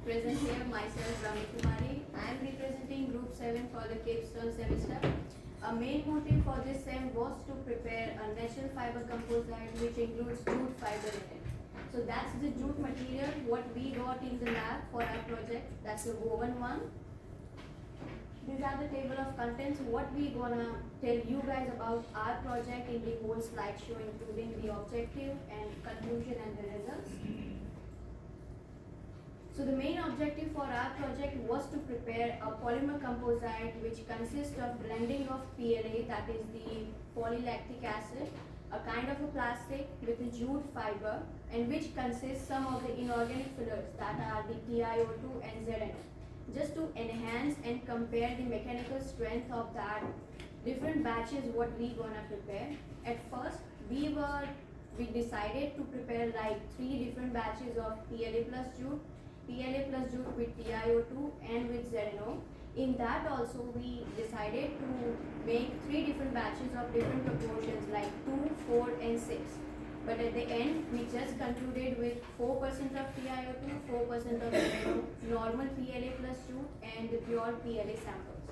Present here myself, Ramkumari. I am representing Group 7 for the Capstone semester. A main motive for this sem was to prepare a natural fiber composite which includes jute fiber in it. So that's the jute material what we got in the lab for our project. That's the woven one. These are the table of contents. What we gonna tell you guys about our project in the whole slideshow, including the objective and conclusion and the results. So the main objective for our project was to prepare a polymer composite which consists of blending of PLA, that is the polylactic acid, a kind of a plastic with a jute fiber, and which consists some of the inorganic fillers that are the TiO2 and ZnO. Just to enhance and compare the mechanical strength of that different batches what we gonna prepare. At first we decided to prepare like 3 different batches of PLA plus jute with TiO2 and with ZnO. In that also we decided to make 3 different batches of different proportions like 2, 4 and 6. But at the end we just concluded with 4% of TiO2, 4% of ZnO, normal PLA plus jute and the pure PLA samples.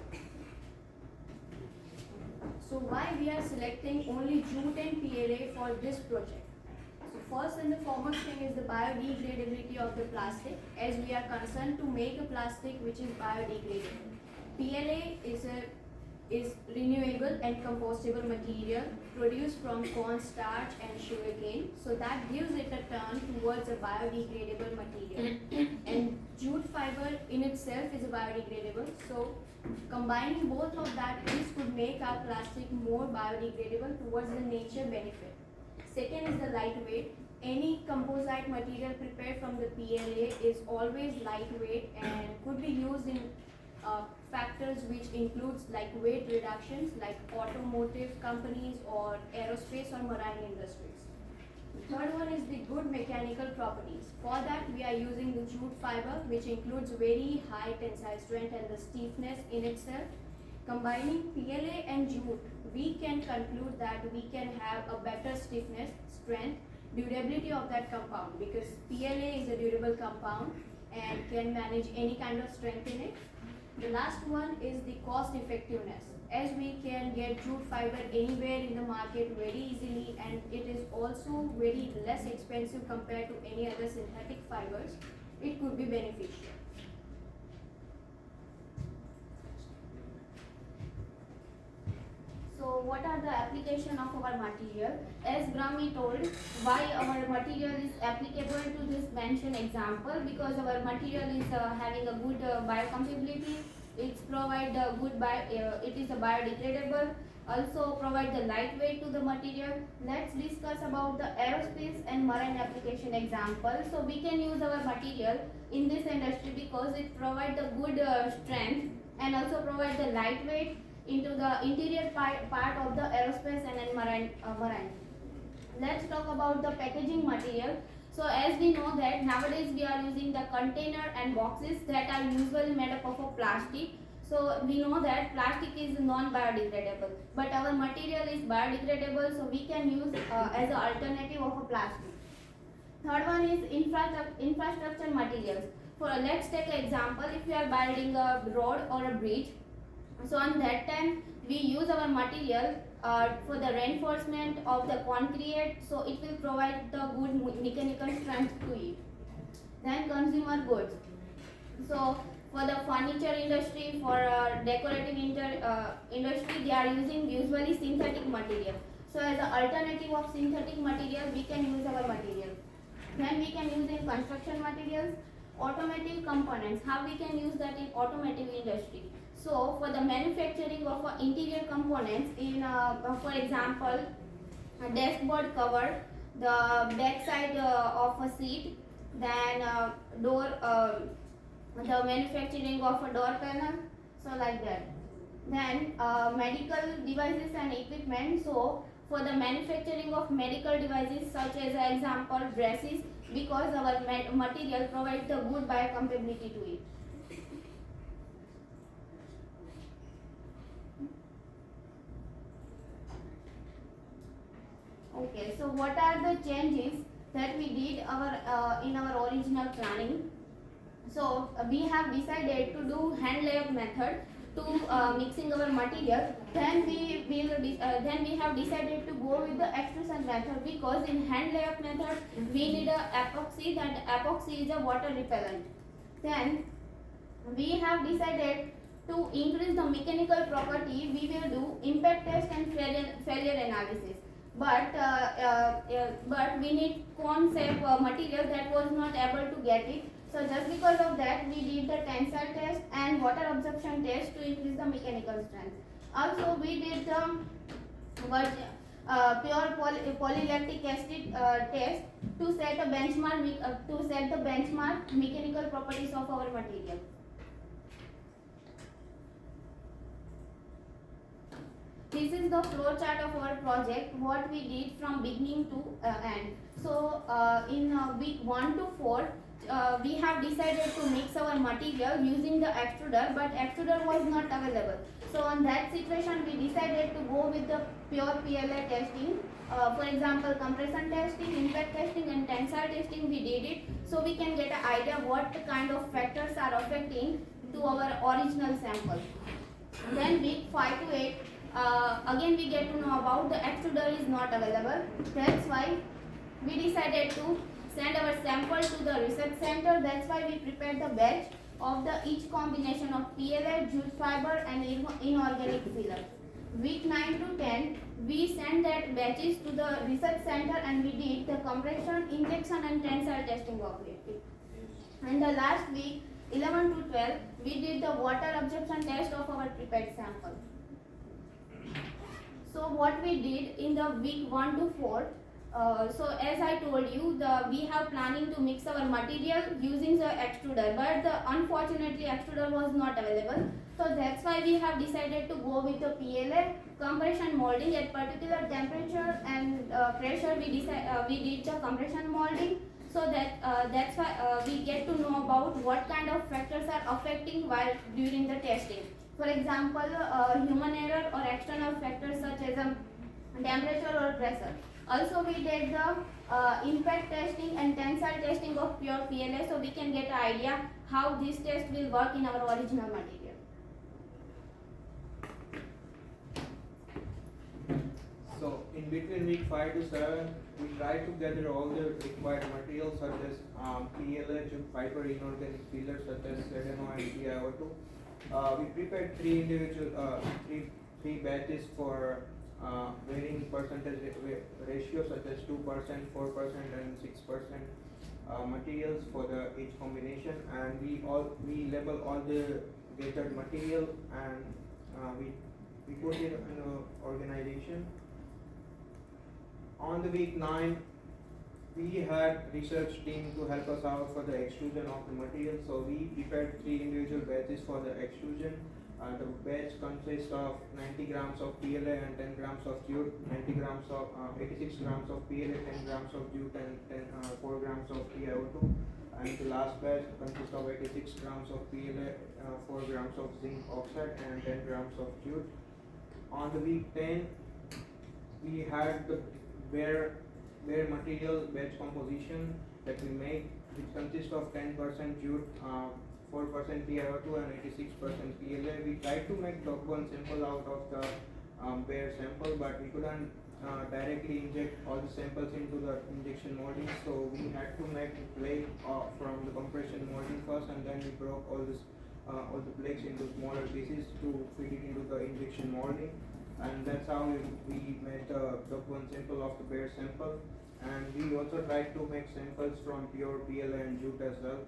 So why we are selecting only jute and PLA for this project? First and the foremost thing is the biodegradability of the plastic, as we are concerned to make a plastic which is biodegradable. PLA is renewable and compostable material produced from corn starch and sugarcane, so that gives it a turn towards a biodegradable material. And jute fiber in itself is a biodegradable, so combining both of that this could make our plastic more biodegradable towards the nature benefit. Second is the lightweight. Any composite material prepared from the PLA is always lightweight and could be used in factors which includes like weight reductions like automotive companies or aerospace or marine industries. The third one is the good mechanical properties. For that we are using the jute fiber which includes very high tensile strength and the stiffness in itself. Combining PLA and jute, we can conclude that we can have a better stiffness, strength, durability of that compound, because PLA is a durable compound and can manage any kind of strength in it. The last one is the cost effectiveness, as we can get jute fiber anywhere in the market very easily, and it is also very less expensive compared to any other synthetic fibers. It could be beneficial. So what are the application of our material? As Brahmi told, why our material is applicable to this mentioned example, because our material is having a good biocompatibility. It's provide a good it is a biodegradable. Also provide the lightweight to the material. Let's discuss about the aerospace and marine application example. So we can use our material in this industry because it provides the good strength and also provide the lightweight into the interior part of the aerospace and marine. Let's talk about the packaging material. So as we know that nowadays we are using the container and boxes that are usually made up of a plastic. So we know that plastic is non-biodegradable, but our material is biodegradable, so we can use as an alternative of a plastic. Third one is infrastructure materials. Let's take an example. If we are building a road or a bridge, so on that time we use our material for the reinforcement of the concrete, so it will provide the good mechanical strength to it. Then consumer goods. So for the furniture industry, for decorative industry, they are using usually synthetic material. So as an alternative of synthetic material, we can use our material. Then we can use in construction materials, automotive components. How we can use that in automotive industry? So for the manufacturing of interior components in, for example, a dashboard cover, the back side of a seat, then door, the manufacturing of a door panel, so like that. Then medical devices and equipment. So for the manufacturing of medical devices, such as example braces, because our material provides the good biocompatibility to it. Okay, so what are the changes that we did in our original planning? So we have decided to do hand layup method to mixing our material. Then then we have decided to go with the extrusion method, because in hand layup method we need a epoxy. That epoxy is a water repellent. Then we have decided to increase the mechanical property. We will do impact test and failure analysis. But we need cone shape material that was not able to get it. So just because of that, we did the tensile test and water absorption test to increase the mechanical strength. Also, we did the polylactic acid test to set a benchmark mechanical properties of our material. This is the flow chart of our project, what we did from beginning to end. So in week 1 to 4, we have decided to mix our material using the extruder, but extruder was not available. So on that situation, we decided to go with the pure PLA testing. For example, compression testing, impact testing and tensile testing, we did it. So we can get an idea what kind of factors are affecting to our original sample. Then week 5 to 8, again we get to know about the extruder is not available. That's why we decided to send our sample to the research center. That's why we prepared the batch of the each combination of PLA, jute fiber and inorganic filler. Week 9 to 10, we sent that batches to the research center and we did the compression, injection and tensile testing of it. And the last week, 11 to 12, we did the water absorption test of our prepared sample. So what we did in the week 1 to 4, so as I told you, we have planning to mix our material using the extruder, but unfortunately extruder was not available. So that's why we have decided to go with the PLA compression molding at particular temperature and pressure. We did the compression molding. So that's why we get to know about what kind of factors are affecting while during the testing. For example, human error or external factors such as temperature or pressure. Also, we did the impact testing and tensile testing of pure PLA, so we can get an idea how this test will work in our original material. So, in between week 5 to 7, we try to gather all the required materials such as PLA, jute fiber, inorganic fillers such as ZnO and TiO2. We prepared three batches for varying percentage ratio such as 2%, 4% and 6% materials for the each combination, and we label all the gathered material and we put it in an organization. On the week 9, we had research team to help us out for the extrusion of the material. So we prepared 3 individual batches for the extrusion. The batch consists of 90 grams of PLA and 10 grams of jute, 86 grams of PLA, 10 grams of jute and 4 grams of TiO2. And the last batch consists of 86 grams of PLA, 4 grams of zinc oxide and 10 grams of jute. On the week 10, we had the bare material batch composition that we make, which consists of 10% jute, 4% TiO2 and 86% PLA. We tried to make dog-bone sample out of the bare sample, but we couldn't directly inject all the samples into the injection molding, so we had to make a plate from the compression molding first, and then we broke all the plates into smaller pieces to fit it into the injection molding. And that's how we made the dog-bone sample of the bare sample. And we also tried to make samples from pure PLA and jute as well.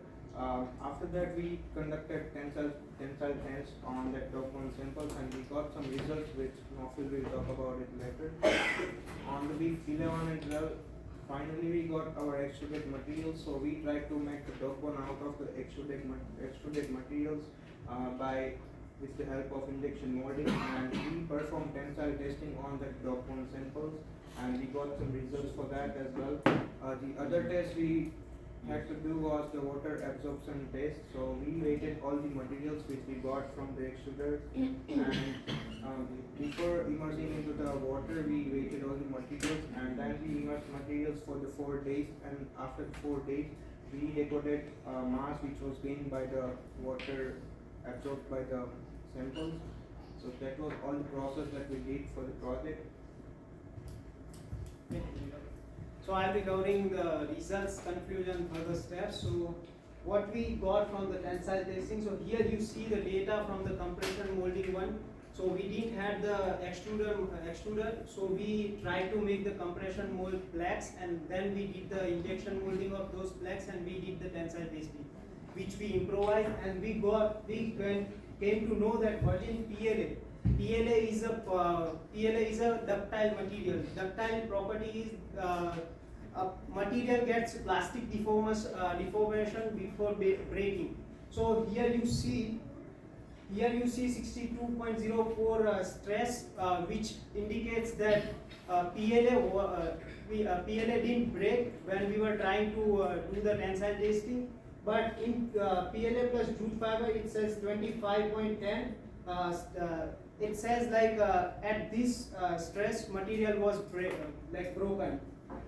After that, we conducted tensile tests on that dog-bone samples, and we got some results which Nofil will talk about it later. On the week 11 and 12, finally we got our extruded materials. So we tried to make the dog-bone out of the extruded materials with the help of injection molding, and we performed tensile testing on the dog-bone samples, and we got some results for that as well. The other test we had to do was the water absorption test. So we weighted all the materials which we got from the extruder, and before immersing into the water, we weighted all the materials, and then we immersed materials for the 4 days, and after 4 days, we recorded mass which was gained by the water absorbed by the samples. So that was all the process that we did for the project. So I'll be covering the results, conclusion, further steps. So what we got from the tensile testing. So here you see the data from the compression molding one. So we didn't have the extruder. So we tried to make the compression mold plaques, and then we did the injection molding of those plaques, and we did the tensile testing, which we improvised, and we came to know that virgin PLA is a ductile material. Ductile property is a material gets plastic deformation before breaking. So here you see 62.04 stress, which indicates that PLA didn't break when we were trying to do the tensile testing. But in PLA plus jute fiber, it says 25.10. It says like at this stress, material was broken.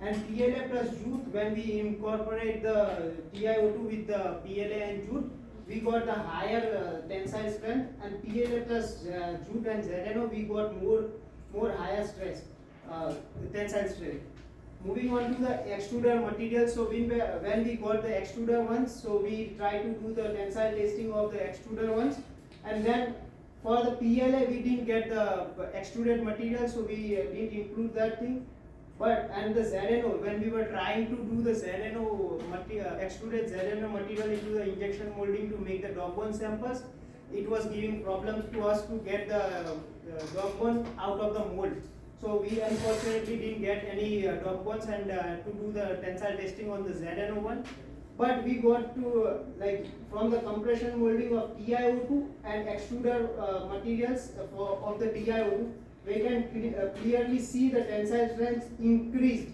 And PLA plus jute, when we incorporate the TiO2 with the PLA and jute, we got a higher tensile strength, and PLA plus jute and ZnO, we got more higher stress, tensile strength. Moving on to the extruder material. So when we got the extruder ones, so we try to do the tensile testing of the extruder ones, and then for the PLA we didn't get the extruded material, so we didn't include that thing. And the ZnO, when we were trying to do the extruded ZnO material into the injection molding to make the dog bone samples, it was giving problems to us to get the dog bone out of the mold. So we unfortunately didn't get any dog bones and to do the tensile testing on the ZnO one. But we got to from the compression molding of TiO2 and extruder materials of the TiO2, we can clearly see the tensile strength increased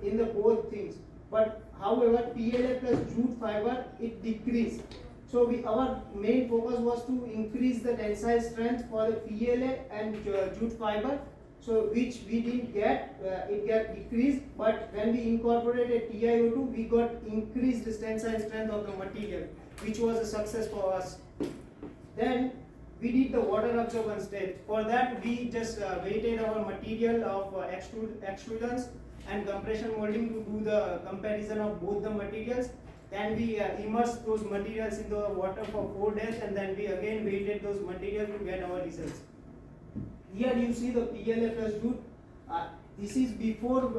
in the both things. But however, PLA plus jute fiber, it decreased. So our main focus was to increase the tensile strength for the PLA and jute fiber. So which we didn't get, it got decreased. But when we incorporated TiO2, we got increased tensile strength of the material, which was a success for us. Then we did the water absorbance test. For that, we just weighted our material of extruders and compression molding to do the comparison of both the materials. Then we immersed those materials in the water for 4 days, and then we again weighted those materials to get our results. Here you see the PLA plus jute. This is before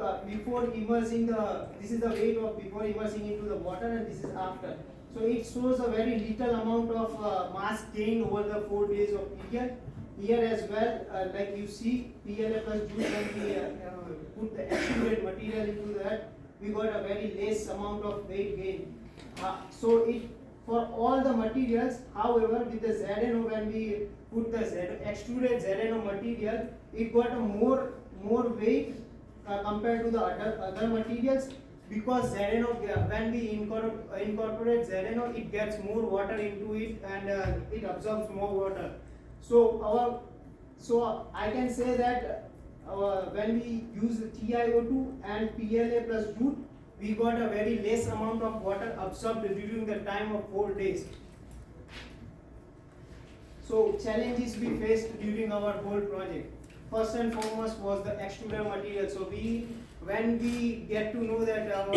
immersing this is the weight of before immersing into the water, and this is after. So it shows a very little amount of mass gain over the 4 days of period. Here as well, like you see, PLA plus jute, when we put the extruded material into that, we got a very less amount of weight gain. So it for all the materials, however, with the ZnO, when we put the extruded ZnO material, it got a more weight compared to the other materials, because ZnO, when we incorporate ZnO, it gets more water into it, and it absorbs more water. So I can say that when we use TiO2 and PLA plus jute, we got a very less amount of water absorbed during the time of 4 days. So challenges we faced during our whole project. First and foremost was the extruder material. So when we get to know that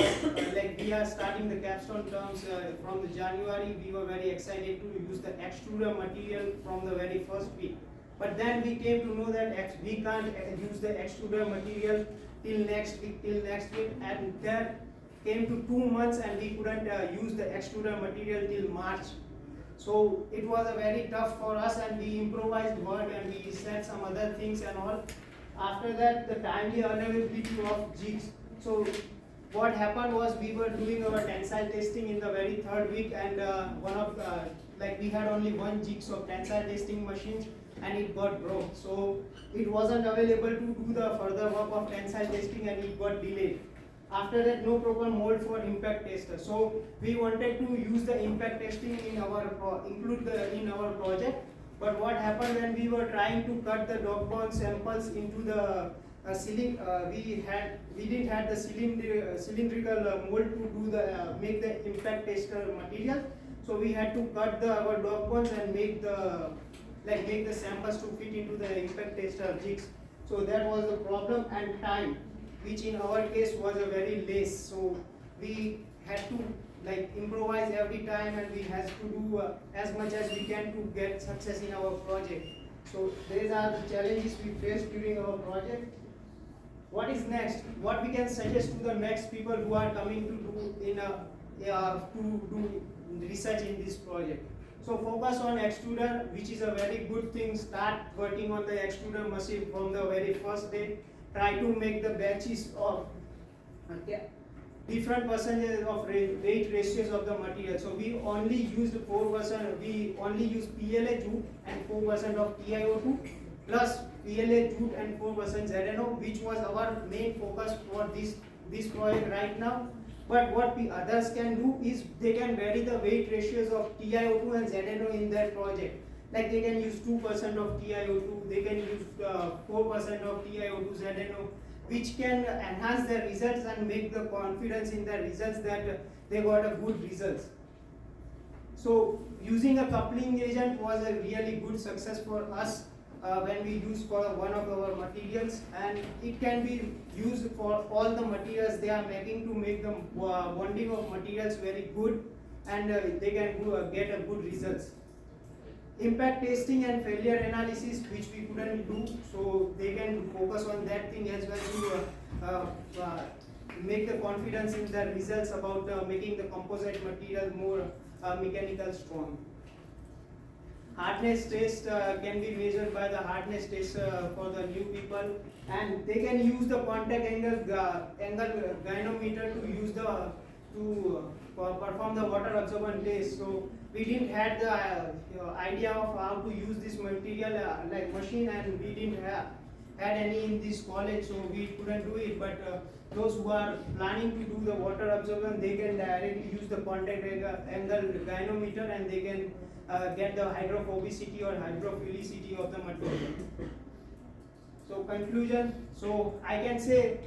we are starting the capstone terms from the January, we were very excited to use the extruder material from the very first week. But then we came to know that we can't use the extruder material till next week, and that came to 2 months, and we couldn't use the extruder material till March. So it was a very tough for us, and we improvised work, and we said some other things and all. After that, the timely availability of jigs. So what happened was, we were doing our tensile testing in the very 3rd week, and we had only 1 jigs of tensile testing machines, and it got broke. So it wasn't available to do the further work of tensile testing, and it got delayed. After that, no proper mold for impact tester. So we wanted to use the impact testing in our in our project. But what happened when we were trying to cut the dog bone samples into the we didn't have the cylindrical mold to do the make the impact tester material. So we had to cut our dog bones and make the samples to fit into the impact tester jigs. So that was the problem, and time, which in our case was a very less. So we had to improvise every time, and we had to do as much as we can to get success in our project. So these are the challenges we faced during our project. What is next? What we can suggest to the next people who are coming to do research in this project? So focus on extruder, which is a very good thing. Start working on the extruder machine from the very first day. Try to make the batches of different percentages of weight ratios of the material. So we only used 4%, we only used PLA jute and 4% of TiO2 plus PLA jute and 4% ZnO, which was our main focus for this project right now. But what others can do is they can vary the weight ratios of TiO2 and ZnO in their project. Like they can use 2% of TiO2, they can use 4% of TiO2 ZnO, which can enhance their results and make the confidence in their results that they got a good results. So using a coupling agent was a really good success for us when we use for one of our materials, and it can be used for all the materials they are making to make the bonding of materials very good, and they can get a good results. Impact testing and failure analysis, which we couldn't do, so they can focus on that thing as well to make the confidence in the results about making the composite material more mechanical strong. Hardness test can be measured by the hardness test for the new people, and they can use the contact angle gynometer to use perform the water absorbance test. So we didn't had the idea of how to use this material machine, and we didn't had any in this college, so we couldn't do it. But those who are planning to do the water absorption, they can directly use the contact angle gynometer, and they can get the hydrophobicity or hydrophilicity of the material. So conclusion, so I can say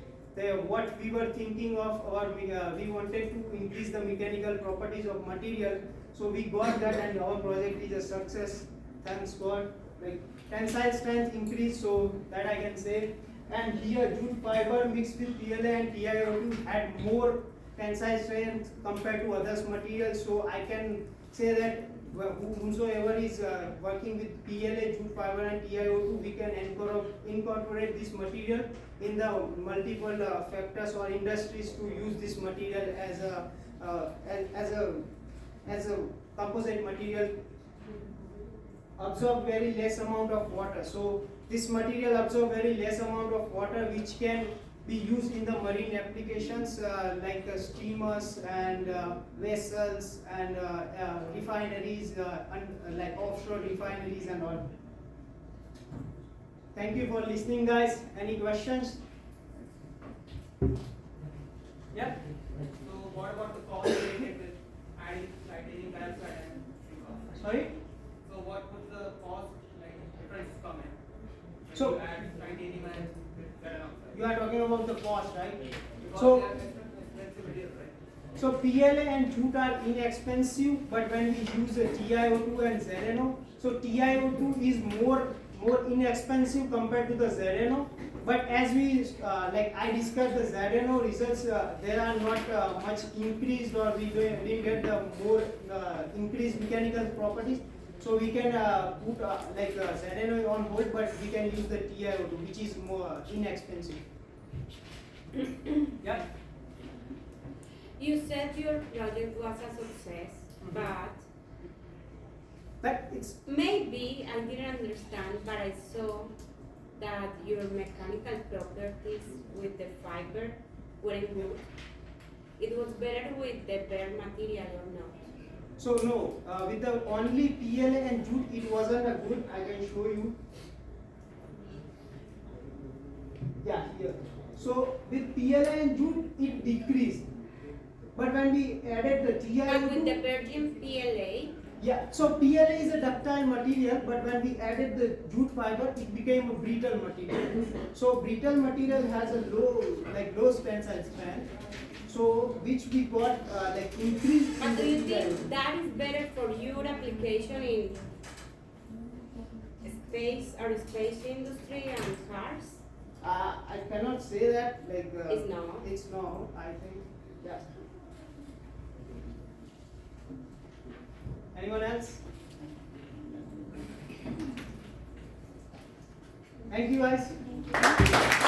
what we were thinking of, or we wanted to increase the mechanical properties of material, so we got that, and our project is a success, thanks God. Tensile strength increased, so that I can say. And here jute fiber mixed with PLA and TiO2 had more tensile strength compared to others materials, so I can say that whosoever is working with PLA, jute fiber and TiO2, we can incorporate this material in the multiple factors or industries to use this material as a composite material. Absorb very less amount of water. So this material absorb very less amount of water, which can be used in the marine applications like steamers and vessels and refineries, like offshore refineries and all. Thank you for listening, guys. Any questions? Yeah. So what about the cost related with adding titanium dioxide and Sorry. So what would the cost difference come in? When So you add titanium and dioxide. you are talking about the cost, right? Because So they are expensive material, right? So PLA and jute are inexpensive, but when we use TiO2 and ZnO, so TiO2 is more inexpensive compared to the ZnO. But as we I discussed the ZnO results, there are not much increased, or we didn't get the more increased mechanical properties. So we can put ZnO on hold, but we can use the TiO2, which is more inexpensive. Yeah. You said your project was a success, But it's maybe I didn't understand, but I saw that your mechanical properties with the fiber weren't good. It was better with the bare material or not? so no, with the only PLA and jute, it wasn't a good. I can show you. Yeah, here. So with PLA and jute, it decreased. But when we added the But with the TiO2, virgin PLA, Yeah, so PLA is a ductile material, but when we added the jute fiber, it became a brittle material. So brittle material has a low tensile strength. So which we got increased. But do you think that is better for your application in space or space industry and cars? I cannot say that It's no. It's no. I think yeah. Anyone else? Thank you guys. Thank you.